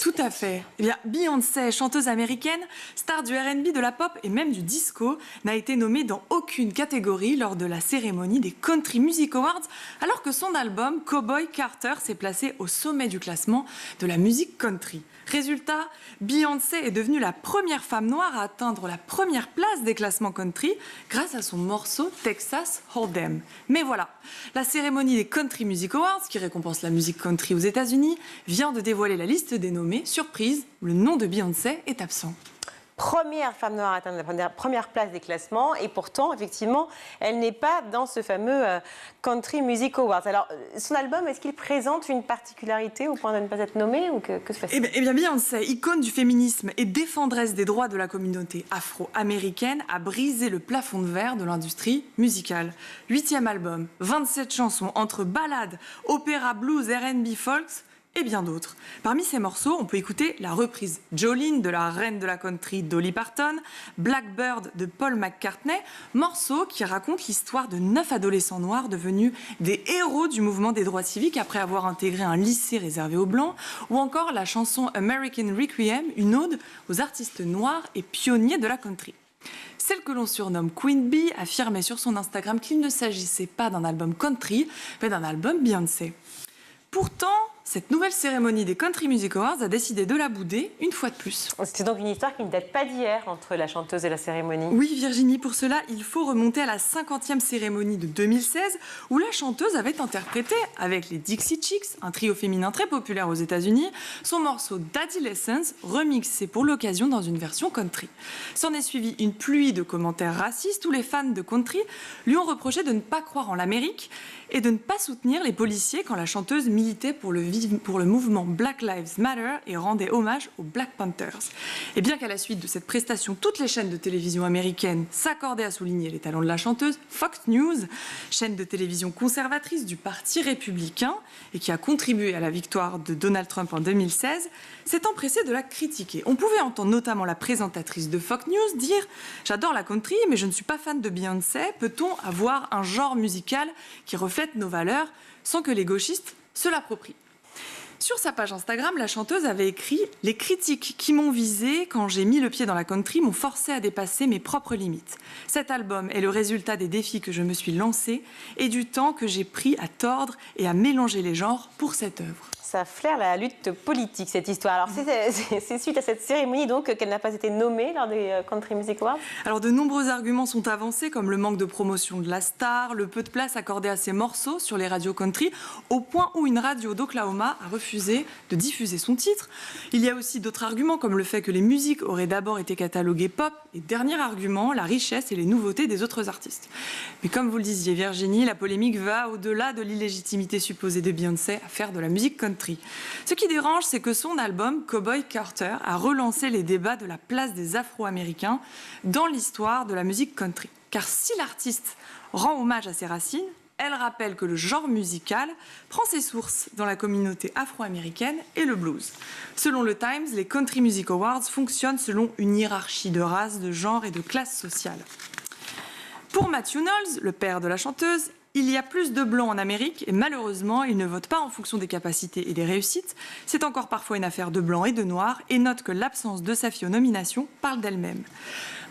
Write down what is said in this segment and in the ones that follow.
Tout à fait. Eh bien, Beyoncé, chanteuse américaine, star du R&B, de la pop et même du disco, n'a été nommée dans aucune catégorie lors de la cérémonie des Country Music Awards, alors que son album Cowboy Carter s'est placé au sommet du classement de la musique country. Résultat, Beyoncé est devenue la première femme noire à atteindre la première place des classements country grâce à son morceau Texas Hold'em. Mais voilà, la cérémonie des Country Music Awards, qui récompense la musique country aux États-Unis, vient de dévoiler la liste des nommés. Surprise, le nom de Beyoncé est absent. Première femme noire à atteindre la première place des classements et pourtant, effectivement, elle n'est pas dans ce fameux Country Music Awards. Alors, son album, est-ce qu'il présente une particularité au point de ne pas être nommé ou que se passe-t-il ? Eh bien, Beyoncé, icône du féminisme et défendresse des droits de la communauté afro-américaine, a brisé le plafond de verre de l'industrie musicale. 8e album, 27 chansons entre ballades, opéra, blues, R&B, folks et bien d'autres. Parmi ces morceaux, on peut écouter la reprise Jolene de la reine de la country Dolly Parton, Blackbird de Paul McCartney, morceau qui raconte l'histoire de 9 adolescents noirs devenus des héros du mouvement des droits civiques après avoir intégré un lycée réservé aux blancs, ou encore la chanson American Requiem, une ode aux artistes noirs et pionniers de la country. Celle que l'on surnomme Queen Bee affirmait sur son Instagram qu'il ne s'agissait pas d'un album country, mais d'un album Beyoncé. Pourtant, cette nouvelle cérémonie des Country Music Awards a décidé de la bouder une fois de plus. C'est donc une histoire qui ne date pas d'hier entre la chanteuse et la cérémonie. Oui, Virginie, pour cela, il faut remonter à la 50e cérémonie de 2016 où la chanteuse avait interprété, avec les Dixie Chicks, un trio féminin très populaire aux États-Unis, son morceau Daddy Lessons, remixé pour l'occasion dans une version country. S'en est suivi une pluie de commentaires racistes où les fans de country lui ont reproché de ne pas croire en l'Amérique et de ne pas soutenir les policiers quand la chanteuse militait pour le mouvement Black Lives Matter et rendait hommage aux Black Panthers. Et bien qu'à la suite de cette prestation, toutes les chaînes de télévision américaines s'accordaient à souligner les talents de la chanteuse, Fox News, chaîne de télévision conservatrice du Parti républicain et qui a contribué à la victoire de Donald Trump en 2016, s'est empressée de la critiquer. On pouvait entendre notamment la présentatrice de Fox News dire « J'adore la country, mais je ne suis pas fan de Beyoncé. Peut-on avoir un genre musical qui reflète nos valeurs sans que les gauchistes se l'approprient ?» Sur sa page Instagram, la chanteuse avait écrit « Les critiques qui m'ont visée quand j'ai mis le pied dans la country m'ont forcé à dépasser mes propres limites. Cet album est le résultat des défis que je me suis lancés et du temps que j'ai pris à tordre et à mélanger les genres pour cette œuvre. » Ça flaire la lutte politique, cette histoire. Alors, c'est suite à cette cérémonie donc qu'elle n'a pas été nommée lors des Country Music Awards. Alors, de nombreux arguments sont avancés, comme le manque de promotion de la star, le peu de place accordée à ses morceaux sur les radios country, au point où une radio d'Oklahoma a refusé de diffuser son titre. Il y a aussi d'autres arguments, comme le fait que les musiques auraient d'abord été cataloguées pop, et dernier argument, la richesse et les nouveautés des autres artistes. Mais comme vous le disiez, Virginie, la polémique va au-delà de l'illégitimité supposée de Beyoncé à faire de la musique country. Ce qui dérange, c'est que son album Cowboy Carter a relancé les débats de la place des Afro-Américains dans l'histoire de la musique country. Car si l'artiste rend hommage à ses racines, elle rappelle que le genre musical prend ses sources dans la communauté afro-américaine et le blues. Selon le Times, les Country Music Awards fonctionnent selon une hiérarchie de race, de genre et de classe sociale. Pour Matthew Knowles, le père de la chanteuse, il y a plus de blancs en Amérique et malheureusement, ils ne votent pas en fonction des capacités et des réussites. C'est encore parfois une affaire de blancs et de noirs et note que l'absence de sa fille aux nominations parle d'elle-même.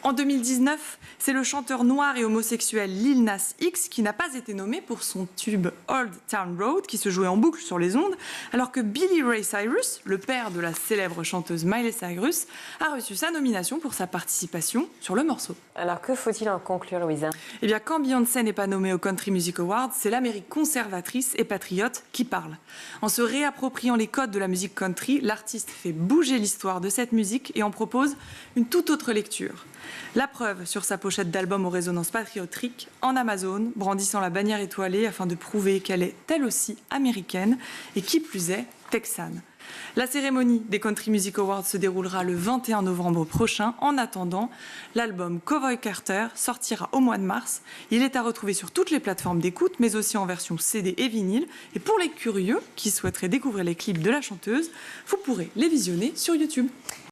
En 2019, c'est le chanteur noir et homosexuel Lil Nas X qui n'a pas été nommé pour son tube Old Town Road qui se jouait en boucle sur les ondes, alors que Billy Ray Cyrus, le père de la célèbre chanteuse Miley Cyrus, a reçu sa nomination pour sa participation sur le morceau. Alors que faut-il en conclure, Louisa ? Eh bien, quand Beyoncé n'est pas nommée au Country Music Awards, c'est l'Amérique conservatrice et patriote qui parle. En se réappropriant les codes de la musique country, l'artiste fait bouger l'histoire de cette musique et en propose une toute autre lecture. La preuve sur sa pochette d'album aux résonances patriotiques en Amazon, brandissant la bannière étoilée afin de prouver qu'elle est elle aussi américaine et qui plus est texane. La cérémonie des Country Music Awards se déroulera le 21 novembre prochain. En attendant, l'album Cowboy Carter sortira au mois de mars. Il est à retrouver sur toutes les plateformes d'écoute, mais aussi en version CD et vinyle. Et pour les curieux qui souhaiteraient découvrir les clips de la chanteuse, vous pourrez les visionner sur YouTube.